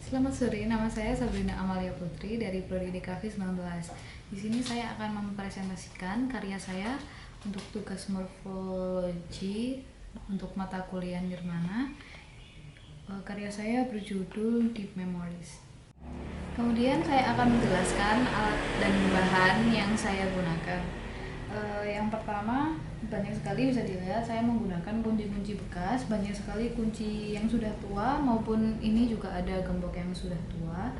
Selamat sore, nama saya Sabrina Amalia Putri dari Prodi DKV 19. Di sini saya akan mempresentasikan karya saya untuk tugas morfologi untuk mata kuliah Nirmana. Karya saya berjudul Deep Memories. Kemudian saya akan menjelaskan alat dan bahan yang saya gunakan. Yang pertama, banyak sekali bisa dilihat saya menggunakan kunci-kunci bekas, banyak sekali kunci yang sudah tua maupun ini juga ada gembok yang sudah tua.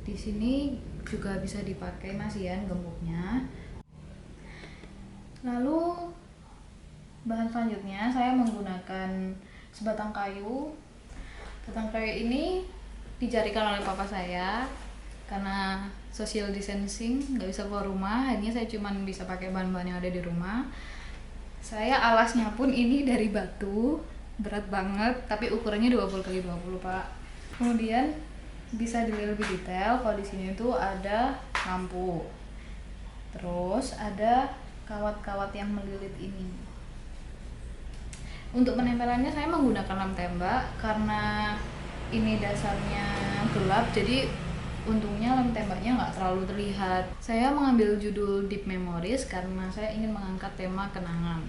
Di sini juga bisa dipakai masian gemboknya. Lalu bahan selanjutnya saya menggunakan sebatang kayu. Batang kayu ini dicarikan oleh papa saya karena social distancing, nggak bisa keluar rumah, akhirnya saya cuma bisa pakai bahan-bahan yang ada di rumah. Saya alasnya pun ini dari batu, berat banget, tapi ukurannya 20x20 Pak. Kemudian bisa dilihat lebih detail, kalau di sini tuh ada lampu, terus ada kawat-kawat yang melilit ini. Untuk penempelannya saya menggunakan lem tembak karena ini dasarnya gelap, jadi untungnya lem tembaknya nggak terlalu terlihat. Saya mengambil judul Deep Memories karena saya ingin mengangkat tema kenangan.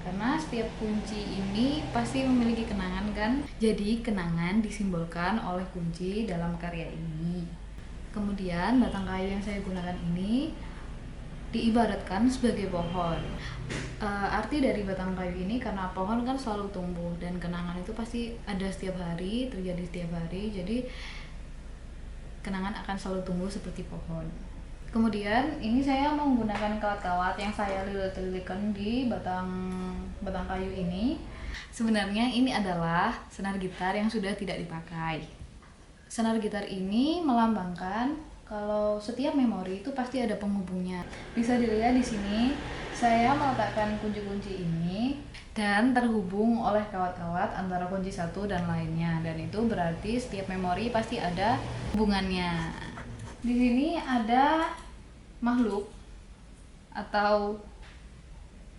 Karena setiap kunci ini pasti memiliki kenangan kan? Jadi kenangan disimbolkan oleh kunci dalam karya ini. Kemudian batang kayu yang saya gunakan ini diibaratkan sebagai pohon. Arti dari batang kayu ini karena pohon kan selalu tumbuh dan kenangan itu pasti ada setiap hari, terjadi setiap hari. Jadi kenangan akan selalu tumbuh seperti pohon. Kemudian ini saya menggunakan kawat-kawat yang saya lilit-lilitkan di batang kayu ini. Sebenarnya ini adalah senar gitar yang sudah tidak dipakai. Senar gitar ini melambangkan kalau setiap memori itu pasti ada penghubungnya. Bisa dilihat di sini, saya meletakkan kunci-kunci ini dan terhubung oleh kawat-kawat antara kunci satu dan lainnya. Dan itu berarti setiap memori pasti ada hubungannya. Di sini ada makhluk atau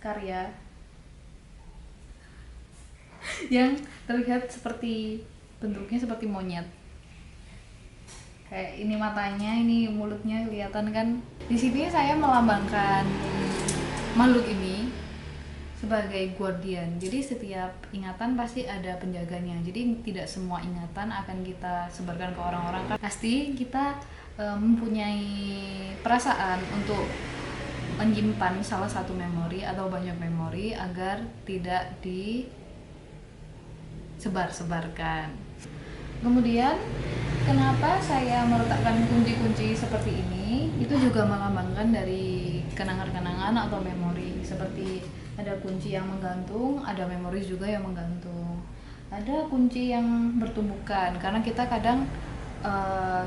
karya yang terlihat seperti bentuknya seperti monyet. Kayak ini matanya, ini mulutnya kelihatan kan. Di sini saya melambangkan makhluk ini sebagai guardian. Jadi setiap ingatan pasti ada penjaganya. Jadi tidak semua ingatan akan kita sebarkan ke orang-orang kan. Pasti kita mempunyai perasaan untuk menyimpan salah satu memori atau banyak memori agar tidak disebar-sebarkan. Kemudian kenapa saya meletakkan kunci-kunci seperti ini? Itu juga melambangkan dari kenangan-kenangan atau memori. Seperti ada kunci yang menggantung, ada memori juga yang menggantung. Ada kunci yang bertumbukan, karena kita kadang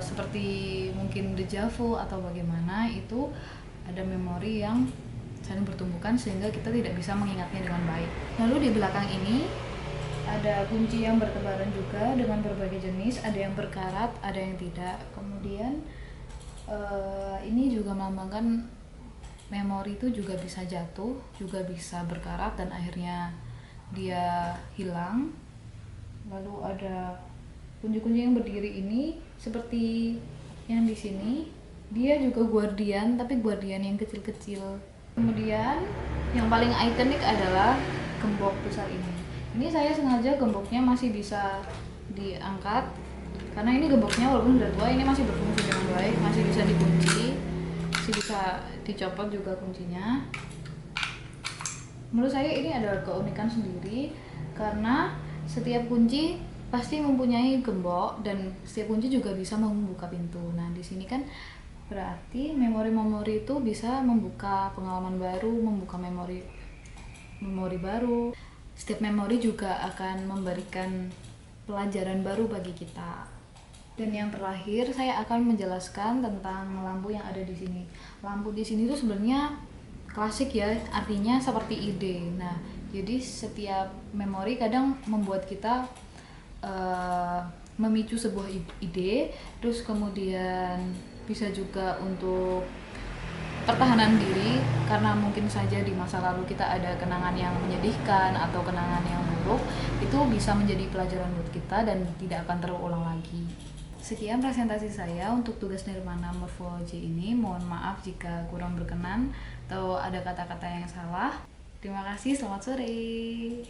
seperti mungkin deja vu atau bagaimana, itu ada memori yang saling bertumbukan sehingga kita tidak bisa mengingatnya dengan baik. Lalu di belakang ini ada kunci yang bertebaran juga dengan berbagai jenis, ada yang berkarat, ada yang tidak. Kemudian ini juga melambangkan memori itu juga bisa jatuh, juga bisa berkarat dan akhirnya dia hilang. Lalu ada kunci-kunci yang berdiri ini seperti yang di sini, dia juga guardian, tapi guardian yang kecil-kecil. Kemudian yang paling ikonik adalah gembok besar ini. Ini saya sengaja gemboknya masih bisa diangkat karena ini gemboknya walaupun sudah tua ini masih berfungsi dengan baik, masih bisa dikunci, masih bisa dicopot juga kuncinya. Menurut saya ini adalah keunikan sendiri karena setiap kunci pasti mempunyai gembok dan setiap kunci juga bisa membuka pintu. Nah, di sini kan berarti memori-memori itu bisa membuka pengalaman baru, membuka memori baru. Setiap memori juga akan memberikan pelajaran baru bagi kita. Dan yang terakhir saya akan menjelaskan tentang lampu yang ada di sini. Lampu di sini tuh sebenarnya klasik ya, artinya seperti ide. Nah, jadi setiap memori kadang membuat kita memicu sebuah ide, terus kemudian bisa juga untuk pertahanan diri karena mungkin saja di masa lalu kita ada kenangan yang menyedihkan atau kenangan yang buruk, itu bisa menjadi pelajaran buat kita dan tidak akan terulang lagi. Sekian presentasi saya untuk tugas nirmana morfologi ini. Mohon maaf jika kurang berkenan atau ada kata-kata yang salah. Terima kasih, selamat sore.